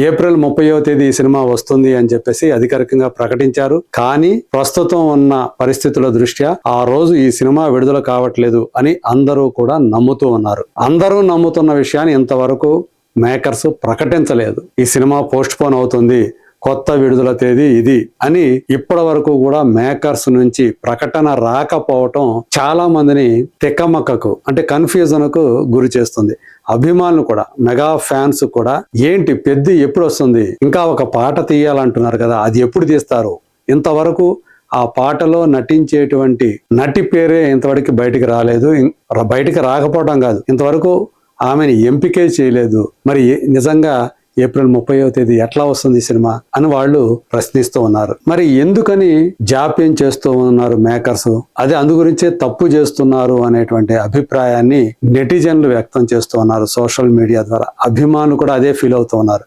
April 30వ తేదీ ఈ cinema వస్తుంది అని చెప్పేసి అధికారికంగా ప్రకటించారు. కానీ ప్రస్తుతం ఉన్న పరిస్థితుల దృష్ట్యా ఆ రోజు ఈ సినిమా విడుదల కావట్లేదు అని అందరూ కూడా నమ్ముతూ ఉన్నారు. అందరూ నమ్ముతున్న విషయాన్ని ఇంతవరకు మేకర్స్ ప్రకటించలేదు. ఈ సినిమా పోస్ట్ పోన్ అవుతుంది, కొత్త విడుదల తేదీ ఇది అని ఇప్పటి వరకు కూడా మేకర్స్ నుంచి ప్రకటన రాకపోవటం చాలా మందిని తిక్కమక్కకు అంటే కన్ఫ్యూజన్ కు గురి చేస్తుంది. అభిమానులు కూడా, మెగా ఫ్యాన్స్ కూడా ఏంటి పెద్ద ఎప్పుడు వస్తుంది, ఇంకా ఒక పాట తీయాలంటున్నారు కదా, అది ఎప్పుడు తీస్తారు, ఇంతవరకు ఆ పాటలో నటించేటువంటి నటి పేరే ఇంతవరకు బయటికి రాలేదు. బయటికి రాకపోవడం కాదు, ఇంతవరకు ఆమెను ఎంపికే చేయలేదు. మరి నిజంగా ఏప్రిల్ 30వ తేదీ ఎట్లా వస్తుంది సినిమా అని వాళ్ళు ప్రశ్నిస్తూ ఉన్నారు. మరి ఎందుకని జాప్యం చేస్తూ ఉన్నారు మేకర్స్, అదే అందు గురించే తప్పు చేస్తున్నారు అనేటువంటి అభిప్రాయాన్ని నెటిజన్లు వ్యక్తం చేస్తూ ఉన్నారు సోషల్ మీడియా ద్వారా. అభిమానులు కూడా అదే ఫీల్ అవుతూ ఉన్నారు.